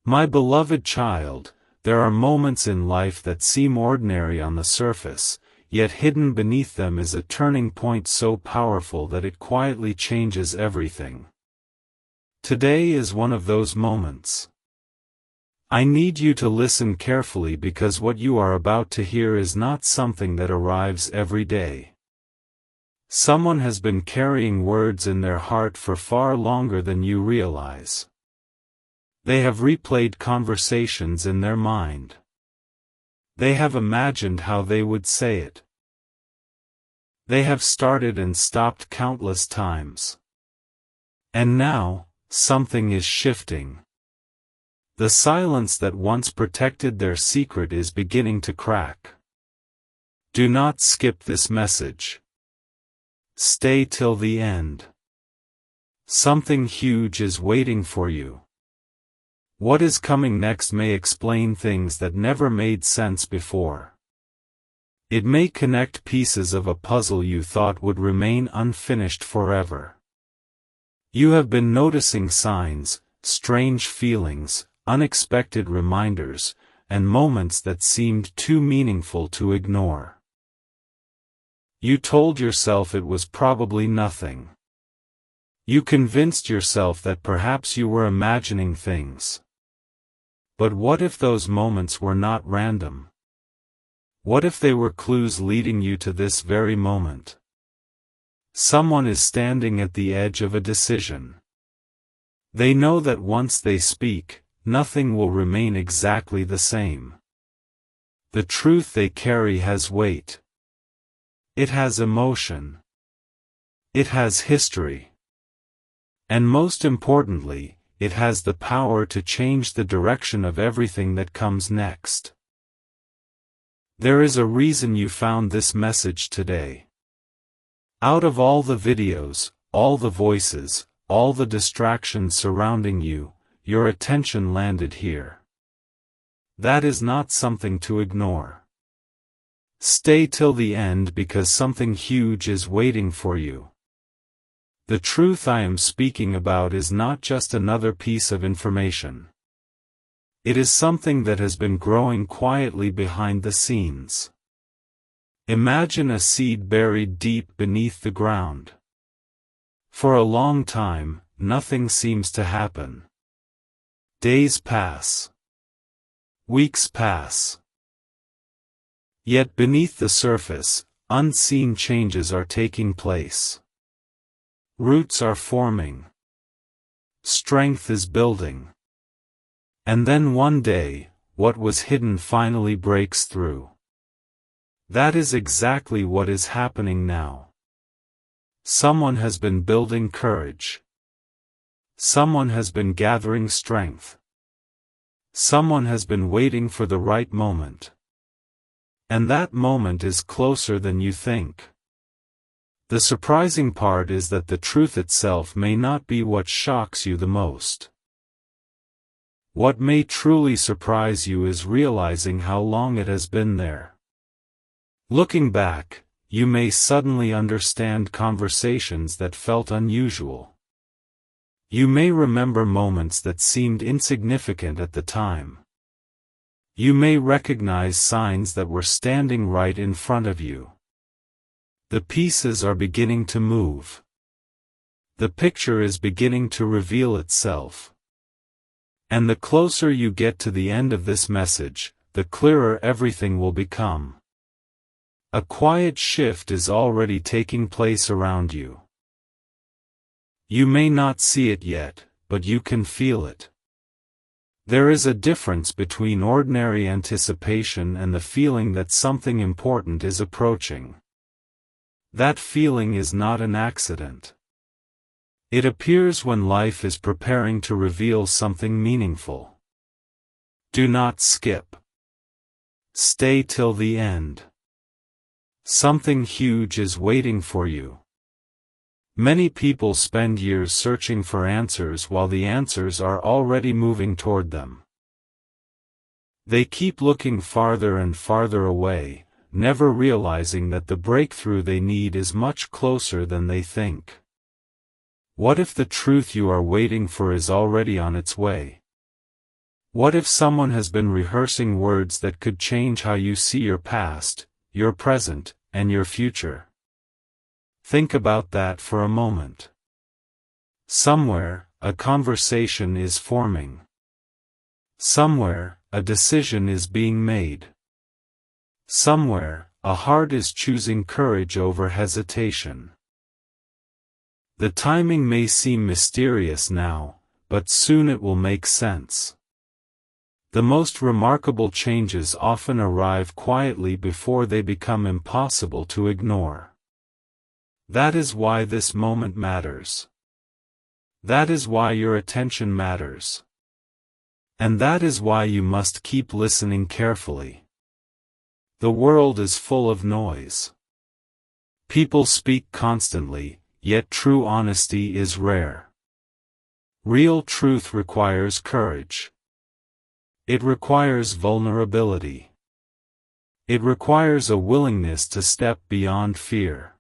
My beloved child, there are moments in life that seem ordinary on the surface, yet hidden beneath them is a turning point so powerful that it quietly changes everything. Today is one of those moments. I need you to listen carefully because what you are about to hear is not something that arrives every day. Someone has been carrying words in their heart for far longer than you realize. They have replayed conversations in their mind. They have imagined how they would say it. They have started and stopped countless times. And now, something is shifting. The silence that once protected their secret is beginning to crack. Do not skip this message. Stay till the end. Something huge is waiting for you. What is coming next may explain things that never made sense before. It may connect pieces of a puzzle you thought would remain unfinished forever. You have been noticing signs, strange feelings, unexpected reminders, and moments that seemed too meaningful to ignore. You told yourself it was probably nothing. You convinced yourself that perhaps you were imagining things. But what if those moments were not random? What if they were clues leading you to this very moment? Someone is standing at the edge of a decision. They know that once they speak, nothing will remain exactly the same. The truth they carry has weight. It has emotion. It has history. And most importantly, it has the power to change the direction of everything that comes next. There is a reason you found this message today. Out of all the videos, all the voices, all the distractions surrounding you, your attention landed here. That is not something to ignore. Stay till the end because something huge is waiting for you. The truth I am speaking about is not just another piece of information. It is something that has been growing quietly behind the scenes. Imagine a seed buried deep beneath the ground. For a long time, nothing seems to happen. Days pass. Weeks pass. Yet beneath the surface, unseen changes are taking place. Roots are forming. Strength is building. And then one day, what was hidden finally breaks through. That is exactly what is happening now. Someone has been building courage. Someone has been gathering strength. Someone has been waiting for the right moment. And that moment is closer than you think. The surprising part is that the truth itself may not be what shocks you the most. What may truly surprise you is realizing how long it has been there. Looking back, you may suddenly understand conversations that felt unusual. You may remember moments that seemed insignificant at the time. You may recognize signs that were standing right in front of you. The pieces are beginning to move. The picture is beginning to reveal itself. And the closer you get to the end of this message, the clearer everything will become. A quiet shift is already taking place around you. You may not see it yet, but you can feel it. There is a difference between ordinary anticipation and the feeling that something important is approaching. That feeling is not an accident. It appears when life is preparing to reveal something meaningful. Do not skip. Stay till the end. Something huge is waiting for you. Many people spend years searching for answers while the answers are already moving toward them. They keep looking farther and farther away, never realizing that the breakthrough they need is much closer than they think. What if the truth you are waiting for is already on its way? What if someone has been rehearsing words that could change how you see your past, your present, and your future? Think about that for a moment. Somewhere, a conversation is forming. Somewhere, a decision is being made. Somewhere, a heart is choosing courage over hesitation. The timing may seem mysterious now, but soon it will make sense. The most remarkable changes often arrive quietly before they become impossible to ignore. That is why this moment matters. That is why your attention matters. And that is why you must keep listening carefully. The world is full of noise. People speak constantly, yet true honesty is rare. Real truth requires courage. It requires vulnerability. It requires a willingness to step beyond fear.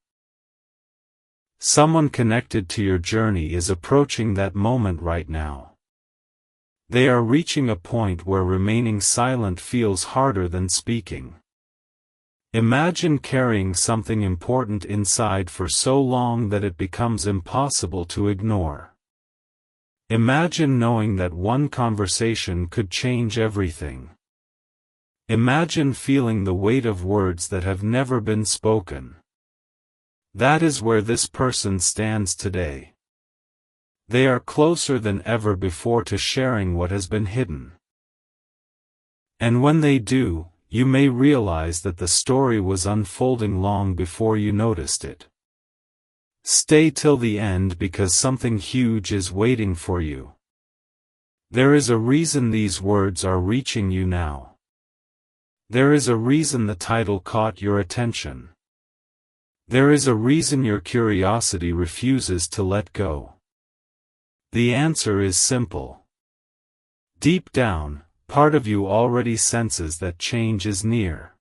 Someone connected to your journey is approaching that moment right now. They are reaching a point where remaining silent feels harder than speaking. Imagine carrying something important inside for so long that it becomes impossible to ignore. Imagine knowing that one conversation could change everything. Imagine feeling the weight of words that have never been spoken. That is where this person stands today. They are closer than ever before to sharing what has been hidden. And when they do, you may realize that the story was unfolding long before you noticed it. Stay till the end because something huge is waiting for you. There is a reason these words are reaching you now. There is a reason the title caught your attention. There is a reason your curiosity refuses to let go. The answer is simple. Deep down, part of you already senses that change is near.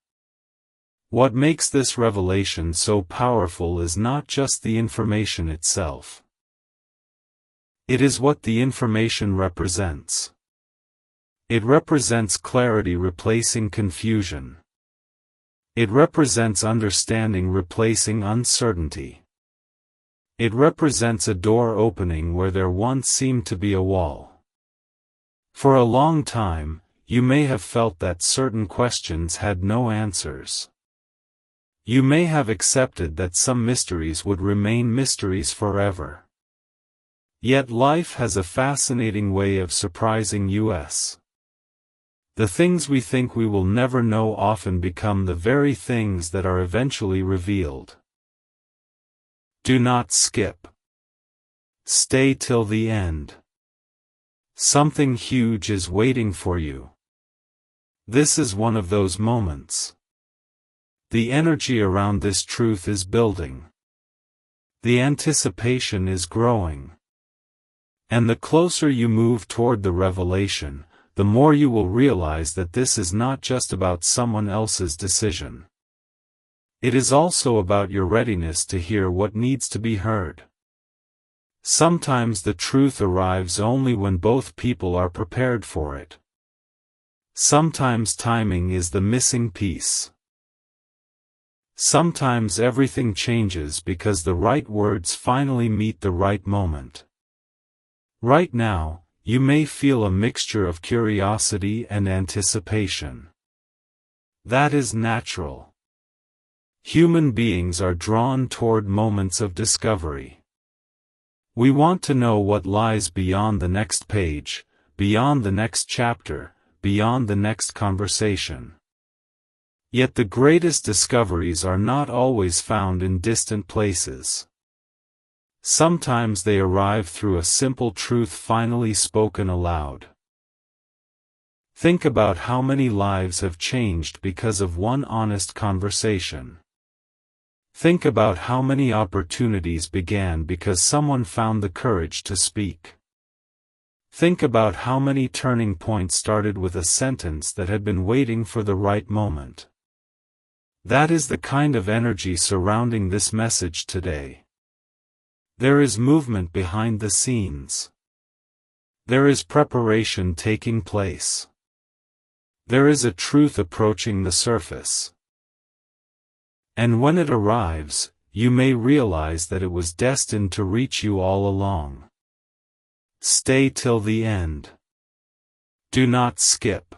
What makes this revelation so powerful is not just the information itself. It is what the information represents. It represents clarity replacing confusion. It represents understanding replacing uncertainty. It represents a door opening where there once seemed to be a wall. For a long time, you may have felt that certain questions had no answers. You may have accepted that some mysteries would remain mysteries forever. Yet life has a fascinating way of surprising us. The things we think we will never know often become the very things that are eventually revealed. Do not skip. Stay till the end. Something huge is waiting for you. This is one of those moments. The energy around this truth is building. The anticipation is growing. And the closer you move toward the revelation, the more you will realize that this is not just about someone else's decision. It is also about your readiness to hear what needs to be heard. Sometimes the truth arrives only when both people are prepared for it. Sometimes timing is the missing piece. Sometimes everything changes because the right words finally meet the right moment. Right now, you may feel a mixture of curiosity and anticipation. That is natural. Human beings are drawn toward moments of discovery. We want to know what lies beyond the next page, beyond the next chapter, beyond the next conversation. Yet the greatest discoveries are not always found in distant places. Sometimes they arrive through a simple truth finally spoken aloud. Think about how many lives have changed because of one honest conversation. Think about how many opportunities began because someone found the courage to speak. Think about how many turning points started with a sentence that had been waiting for the right moment. That is the kind of energy surrounding this message today. There is movement behind the scenes. There is preparation taking place. There is a truth approaching the surface. And when it arrives, you may realize that it was destined to reach you all along. Stay till the end. Do not skip.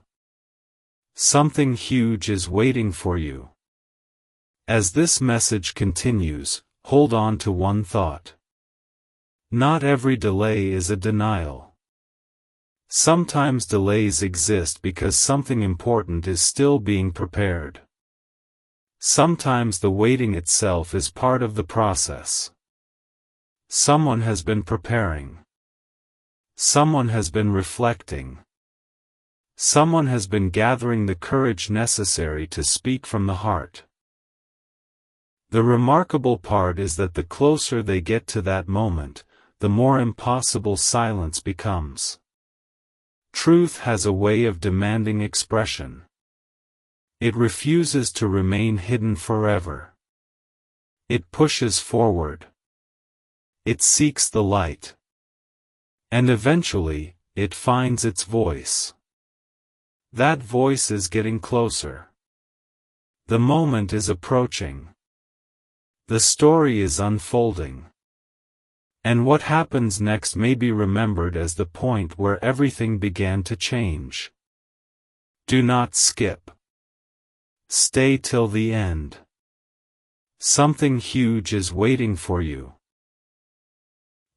Something huge is waiting for you. As this message continues, hold on to one thought. Not every delay is a denial. Sometimes delays exist because something important is still being prepared. Sometimes the waiting itself is part of the process. Someone has been preparing. Someone has been reflecting. Someone has been gathering the courage necessary to speak from the heart. The remarkable part is that the closer they get to that moment, the more impossible silence becomes. Truth has a way of demanding expression. It refuses to remain hidden forever. It pushes forward. It seeks the light. And eventually, it finds its voice. That voice is getting closer. The moment is approaching. The story is unfolding. And what happens next may be remembered as the point where everything began to change. Do not skip. Stay till the end. Something huge is waiting for you.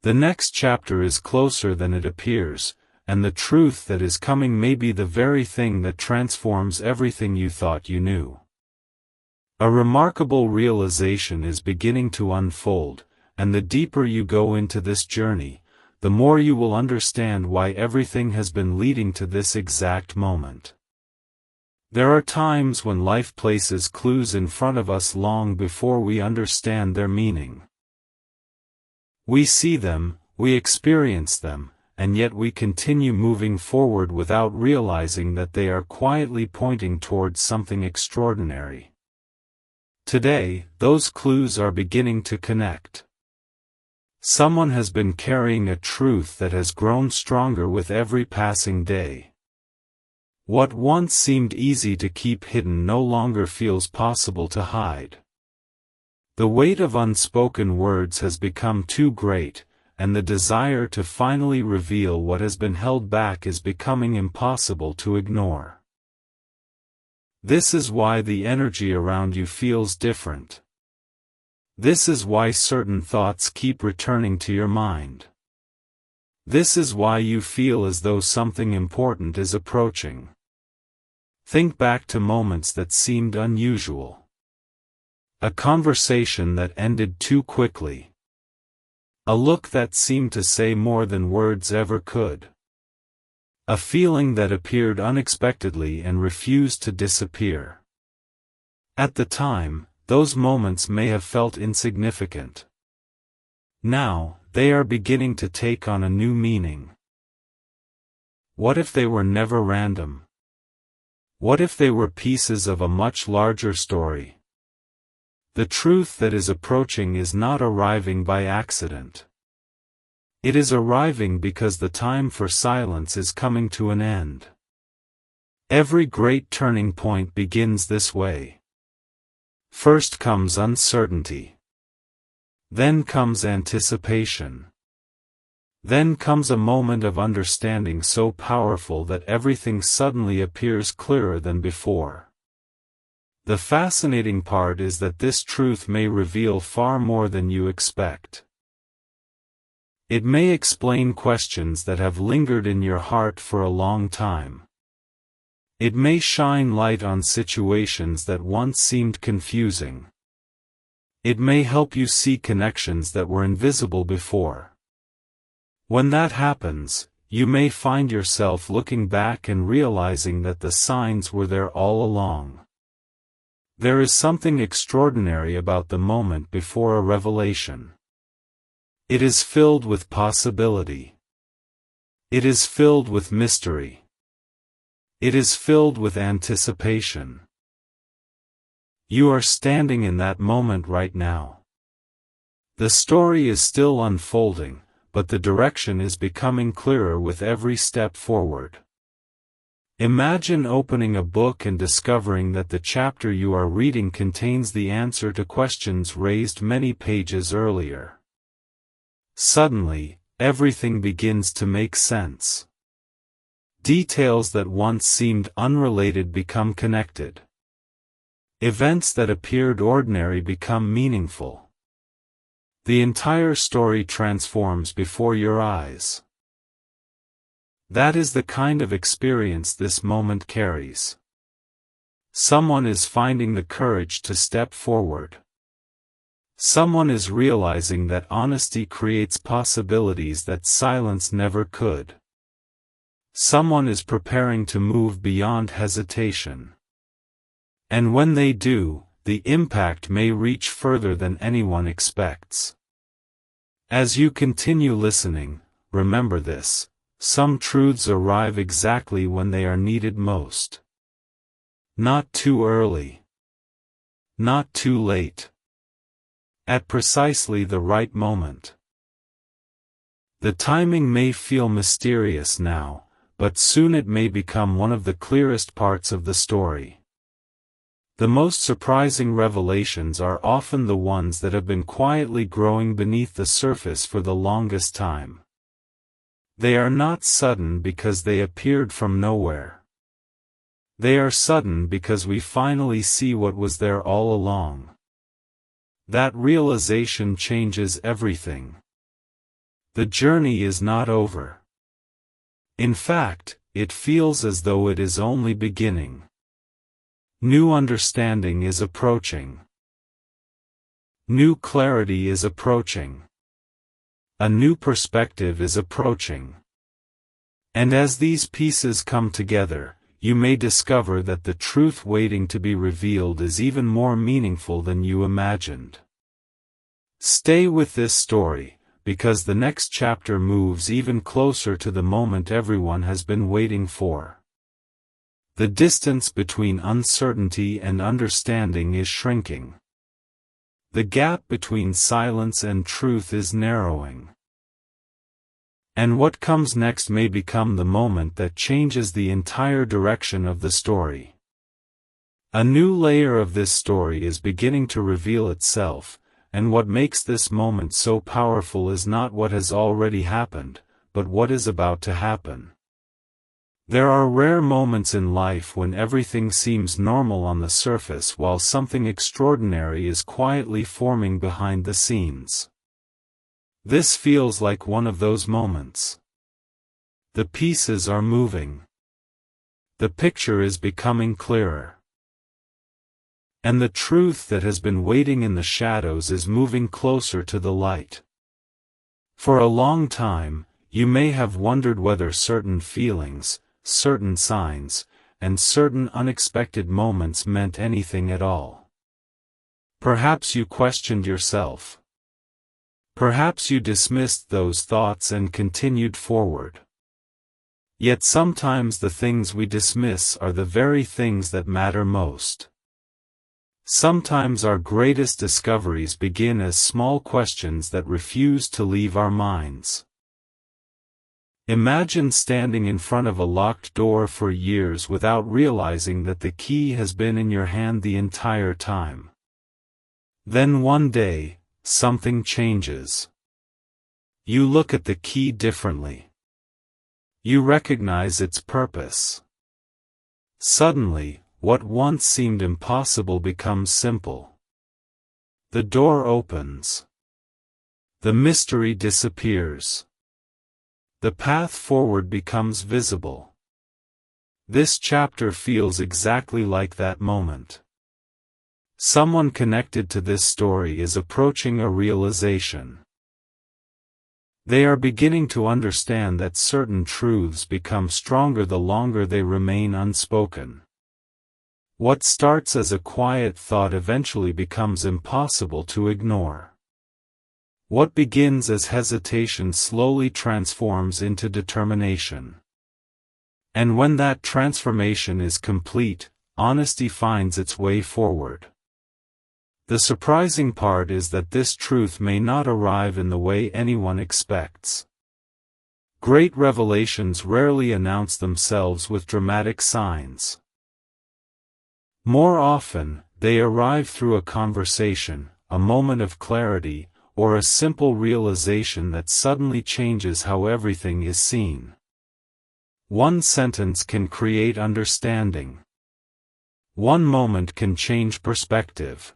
The next chapter is closer than it appears, and the truth that is coming may be the very thing that transforms everything you thought you knew. A remarkable realization is beginning to unfold, and the deeper you go into this journey, the more you will understand why everything has been leading to this exact moment. There are times when life places clues in front of us long before we understand their meaning. We see them, we experience them, and yet we continue moving forward without realizing that they are quietly pointing towards something extraordinary. Today, those clues are beginning to connect. Someone has been carrying a truth that has grown stronger with every passing day. What once seemed easy to keep hidden no longer feels possible to hide. The weight of unspoken words has become too great, and the desire to finally reveal what has been held back is becoming impossible to ignore. This is why the energy around you feels different. This is why certain thoughts keep returning to your mind. This is why you feel as though something important is approaching. Think back to moments that seemed unusual. A conversation that ended too quickly. A look that seemed to say more than words ever could. A feeling that appeared unexpectedly and refused to disappear. At the time, those moments may have felt insignificant. Now, they are beginning to take on a new meaning. What if they were never random? What if they were pieces of a much larger story? The truth that is approaching is not arriving by accident. It is arriving because the time for silence is coming to an end. Every great turning point begins this way. First comes uncertainty. Then comes anticipation. Then comes a moment of understanding so powerful that everything suddenly appears clearer than before. The fascinating part is that this truth may reveal far more than you expect. It may explain questions that have lingered in your heart for a long time. It may shine light on situations that once seemed confusing. It may help you see connections that were invisible before. When that happens, you may find yourself looking back and realizing that the signs were there all along. There is something extraordinary about the moment before a revelation. It is filled with possibility. It is filled with mystery. It is filled with anticipation. You are standing in that moment right now. The story is still unfolding, but the direction is becoming clearer with every step forward. Imagine opening a book and discovering that the chapter you are reading contains the answer to questions raised many pages earlier. Suddenly, everything begins to make sense. Details that once seemed unrelated become connected. Events that appeared ordinary become meaningful. The entire story transforms before your eyes. That is the kind of experience this moment carries. Someone is finding the courage to step forward. Someone is realizing that honesty creates possibilities that silence never could. Someone is preparing to move beyond hesitation. And when they do, the impact may reach further than anyone expects. As you continue listening, remember this: some truths arrive exactly when they are needed most. Not too early. Not too late. At precisely the right moment. The timing may feel mysterious now, but soon it may become one of the clearest parts of the story. The most surprising revelations are often the ones that have been quietly growing beneath the surface for the longest time. They are not sudden because they appeared from nowhere. They are sudden because we finally see what was there all along. That realization changes everything. The journey is not over. In fact, it feels as though it is only beginning. New understanding is approaching. New clarity is approaching. A new perspective is approaching. And as these pieces come together, you may discover that the truth waiting to be revealed is even more meaningful than you imagined. Stay with this story, because the next chapter moves even closer to the moment everyone has been waiting for. The distance between uncertainty and understanding is shrinking. The gap between silence and truth is narrowing. And what comes next may become the moment that changes the entire direction of the story. A new layer of this story is beginning to reveal itself, and what makes this moment so powerful is not what has already happened, but what is about to happen. There are rare moments in life when everything seems normal on the surface while something extraordinary is quietly forming behind the scenes. This feels like one of those moments. The pieces are moving. The picture is becoming clearer. And the truth that has been waiting in the shadows is moving closer to the light. For a long time, you may have wondered whether certain feelings, certain signs, and certain unexpected moments meant anything at all. Perhaps you questioned yourself. Perhaps you dismissed those thoughts and continued forward. Yet sometimes the things we dismiss are the very things that matter most. Sometimes our greatest discoveries begin as small questions that refuse to leave our minds. Imagine standing in front of a locked door for years without realizing that the key has been in your hand the entire time. Then one day, something changes. You look at the key differently. You recognize its purpose. Suddenly, what once seemed impossible becomes simple. The door opens. The mystery disappears. The path forward becomes visible. This chapter feels exactly like that moment. Someone connected to this story is approaching a realization. They are beginning to understand that certain truths become stronger the longer they remain unspoken. What starts as a quiet thought eventually becomes impossible to ignore. What begins as hesitation slowly transforms into determination. And when that transformation is complete, honesty finds its way forward. The surprising part is that this truth may not arrive in the way anyone expects. Great revelations rarely announce themselves with dramatic signs. More often, they arrive through a conversation, a moment of clarity, or a simple realization that suddenly changes how everything is seen. One sentence can create understanding. One moment can change perspective.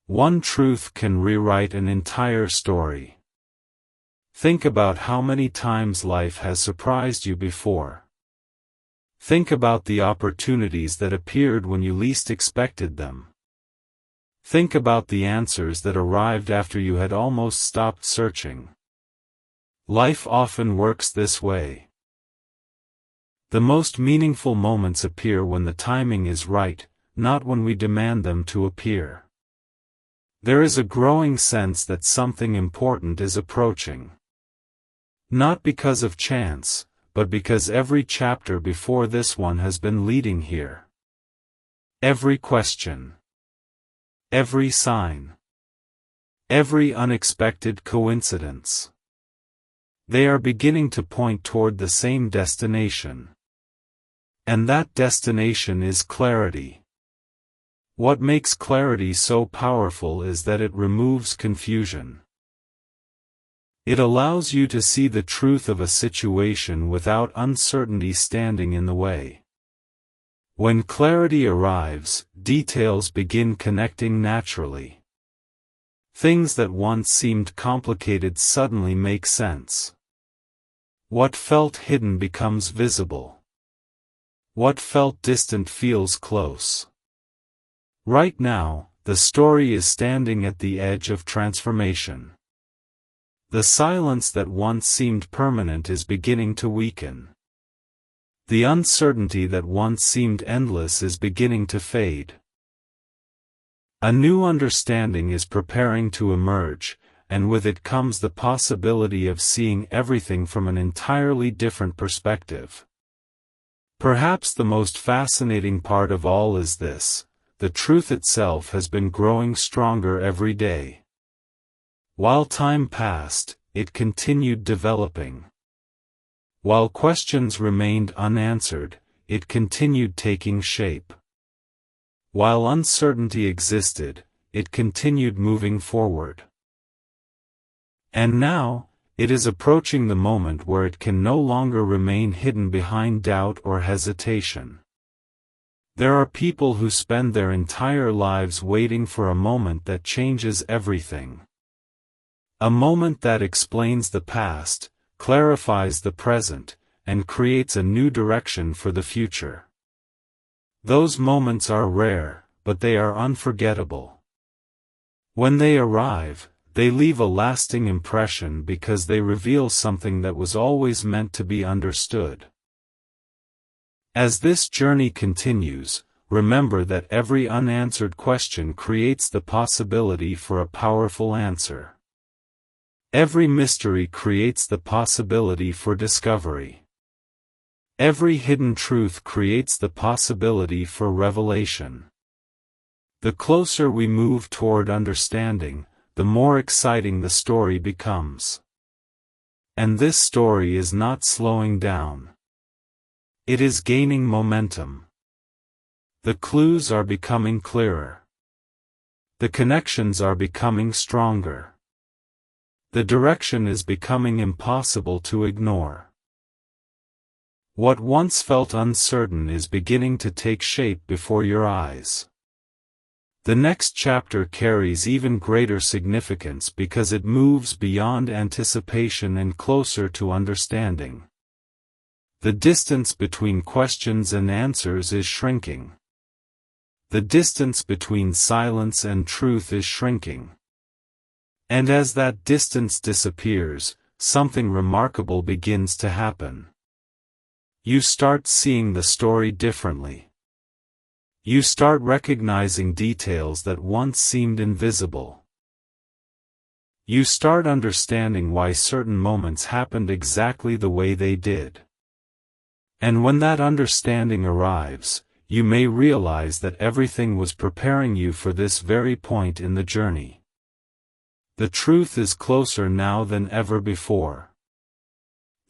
One truth can rewrite an entire story. Think about how many times life has surprised you before. Think about the opportunities that appeared when you least expected them. Think about the answers that arrived after you had almost stopped searching. Life often works this way. The most meaningful moments appear when the timing is right, not when we demand them to appear. There is a growing sense that something important is approaching. Not because of chance, but because every chapter before this one has been leading here. Every question. Every sign. Every unexpected coincidence. They are beginning to point toward the same destination. And that destination is clarity. What makes clarity so powerful is that it removes confusion. It allows you to see the truth of a situation without uncertainty standing in the way. When clarity arrives, details begin connecting naturally. Things that once seemed complicated suddenly make sense. What felt hidden becomes visible. What felt distant feels close. Right now, the story is standing at the edge of transformation. The silence that once seemed permanent is beginning to weaken. The uncertainty that once seemed endless is beginning to fade. A new understanding is preparing to emerge, and with it comes the possibility of seeing everything from an entirely different perspective. Perhaps the most fascinating part of all is this: the truth itself has been growing stronger every day. While time passed, it continued developing. While questions remained unanswered, it continued taking shape. While uncertainty existed, it continued moving forward. And now, it is approaching the moment where it can no longer remain hidden behind doubt or hesitation. There are people who spend their entire lives waiting for a moment that changes everything. A moment that explains the past, clarifies the present, and creates a new direction for the future. Those moments are rare, but they are unforgettable. When they arrive, they leave a lasting impression because they reveal something that was always meant to be understood. As this journey continues, remember that every unanswered question creates the possibility for a powerful answer. Every mystery creates the possibility for discovery. Every hidden truth creates the possibility for revelation. The closer we move toward understanding, the more exciting the story becomes. And this story is not slowing down. It is gaining momentum. The clues are becoming clearer. The connections are becoming stronger. The direction is becoming impossible to ignore. What once felt uncertain is beginning to take shape before your eyes. The next chapter carries even greater significance because it moves beyond anticipation and closer to understanding. The distance between questions and answers is shrinking. The distance between silence and truth is shrinking. And as that distance disappears, something remarkable begins to happen. You start seeing the story differently. You start recognizing details that once seemed invisible. You start understanding why certain moments happened exactly the way they did. And when that understanding arrives, you may realize that everything was preparing you for this very point in the journey. The truth is closer now than ever before.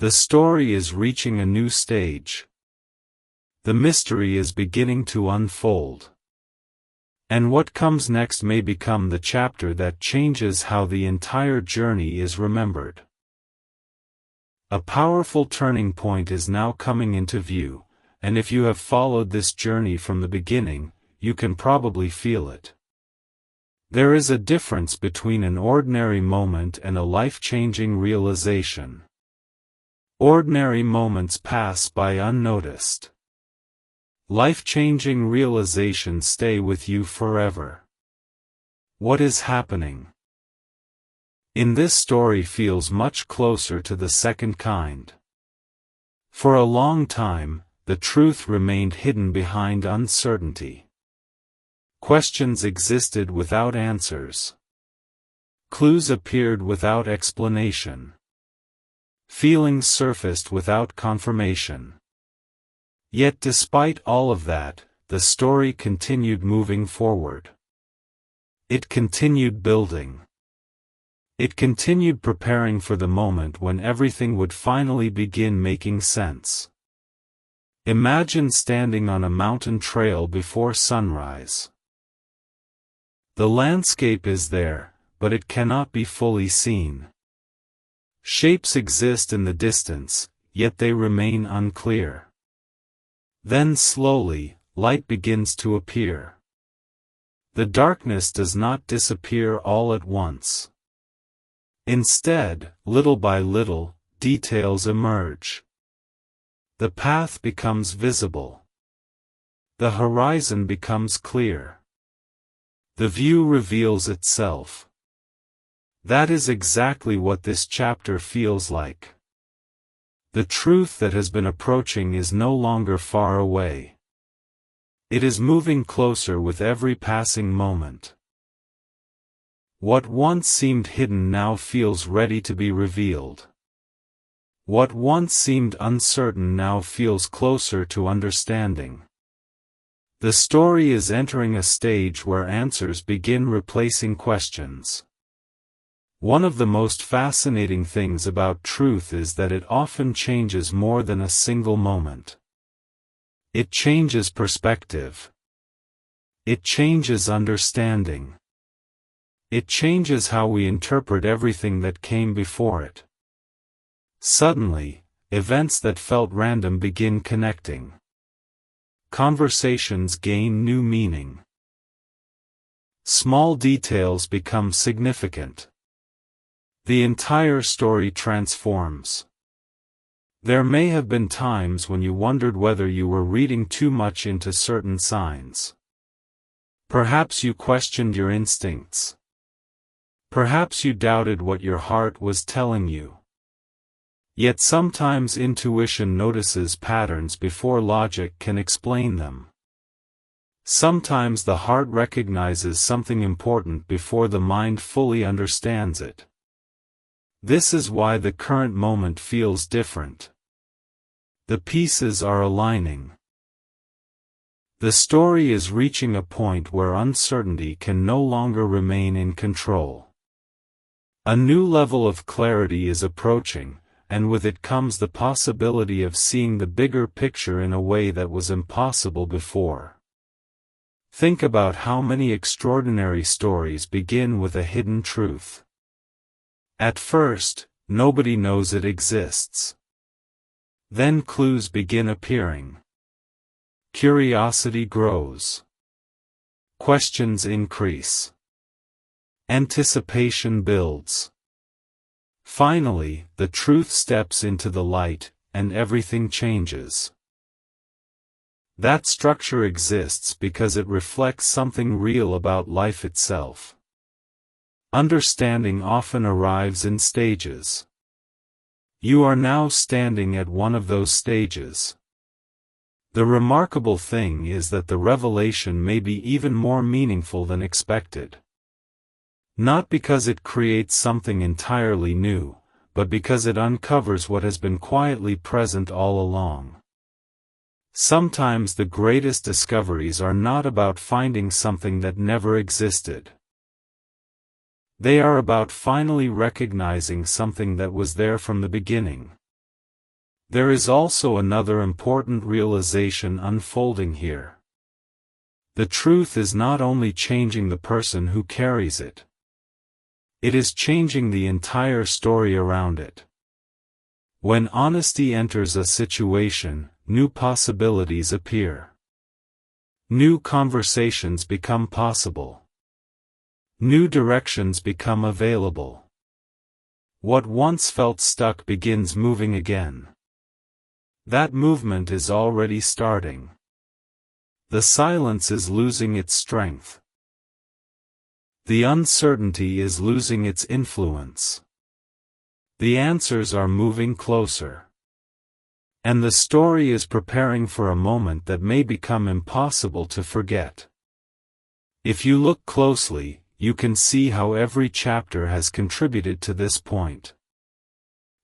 The story is reaching a new stage. The mystery is beginning to unfold. And what comes next may become the chapter that changes how the entire journey is remembered. A powerful turning point is now coming into view, and if you have followed this journey from the beginning, you can probably feel it. There is a difference between an ordinary moment and a life-changing realization. Ordinary moments pass by unnoticed. Life-changing realizations stay with you forever. What is happening in this story feels much closer to the second kind. For a long time, the truth remained hidden behind uncertainty. Questions existed without answers. Clues appeared without explanation. Feelings surfaced without confirmation. Yet despite all of that, the story continued moving forward. It continued building. It continued preparing for the moment when everything would finally begin making sense. Imagine standing on a mountain trail before sunrise. The landscape is there, but it cannot be fully seen. Shapes exist in the distance, yet they remain unclear. Then slowly, light begins to appear. The darkness does not disappear all at once. Instead, little by little, details emerge. The path becomes visible. The horizon becomes clear. The view reveals itself. That is exactly what this chapter feels like. The truth that has been approaching is no longer far away. It is moving closer with every passing moment. What once seemed hidden now feels ready to be revealed. What once seemed uncertain now feels closer to understanding. The story is entering a stage where answers begin replacing questions. One of the most fascinating things about truth is that it often changes more than a single moment. It changes perspective. It changes understanding. It changes how we interpret everything that came before it. Suddenly, events that felt random begin connecting. Conversations gain new meaning. Small details become significant. The entire story transforms. There may have been times when you wondered whether you were reading too much into certain signs. Perhaps you questioned your instincts. Perhaps you doubted what your heart was telling you. Yet sometimes intuition notices patterns before logic can explain them. Sometimes the heart recognizes something important before the mind fully understands it. This is why the current moment feels different. The pieces are aligning. The story is reaching a point where uncertainty can no longer remain in control. A new level of clarity is approaching, and with it comes the possibility of seeing the bigger picture in a way that was impossible before. Think about how many extraordinary stories begin with a hidden truth. At first, nobody knows it exists. Then clues begin appearing. Curiosity grows. Questions increase. Anticipation builds. Finally, the truth steps into the light, and everything changes. That structure exists because it reflects something real about life itself. Understanding often arrives in stages. You are now standing at one of those stages. The remarkable thing is that the revelation may be even more meaningful than expected. Not because it creates something entirely new, but because it uncovers what has been quietly present all along. Sometimes the greatest discoveries are not about finding something that never existed. They are about finally recognizing something that was there from the beginning. There is also another important realization unfolding here. The truth is not only changing the person who carries it. It is changing the entire story around it. When honesty enters a situation, new possibilities appear. New conversations become possible. New directions become available. What once felt stuck begins moving again. That movement is already starting. The silence is losing its strength. The uncertainty is losing its influence. The answers are moving closer. And the story is preparing for a moment that may become impossible to forget. If you look closely, you can see how every chapter has contributed to this point.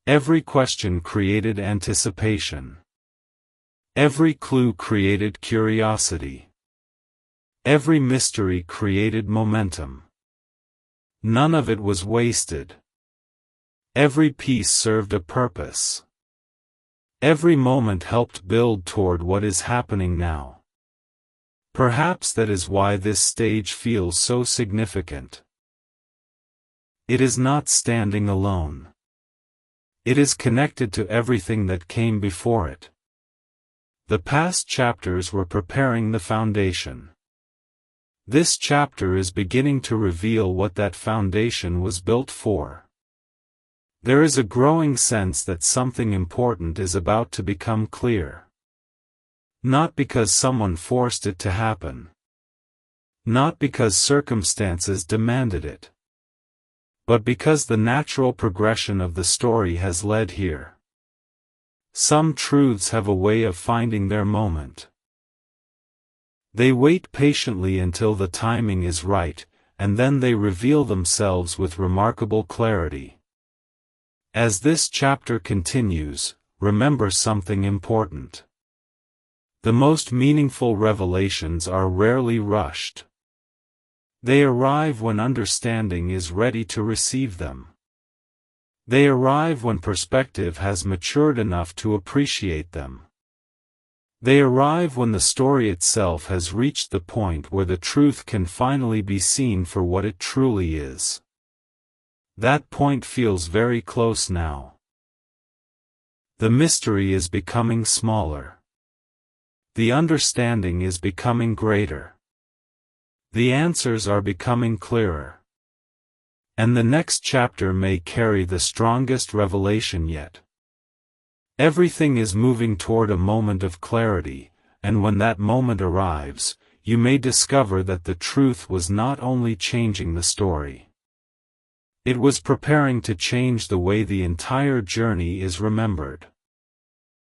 Every question created anticipation. Every clue created curiosity. Every mystery created momentum. None of it was wasted. Every piece served a purpose. Every moment helped build toward what is happening now. Perhaps that is why this stage feels so significant. It is not standing alone. It is connected to everything that came before it. The past chapters were preparing the foundation. This chapter is beginning to reveal what that foundation was built for. There is a growing sense that something important is about to become clear. Not because someone forced it to happen. Not because circumstances demanded it. But because the natural progression of the story has led here. Some truths have a way of finding their moment. They wait patiently until the timing is right, and then they reveal themselves with remarkable clarity. As this chapter continues, remember something important. The most meaningful revelations are rarely rushed. They arrive when understanding is ready to receive them. They arrive when perspective has matured enough to appreciate them. They arrive when the story itself has reached the point where the truth can finally be seen for what it truly is. That point feels very close now. The mystery is becoming smaller. The understanding is becoming greater. The answers are becoming clearer. And the next chapter may carry the strongest revelation yet. Everything is moving toward a moment of clarity, and when that moment arrives, you may discover that the truth was not only changing the story. It was preparing to change the way the entire journey is remembered.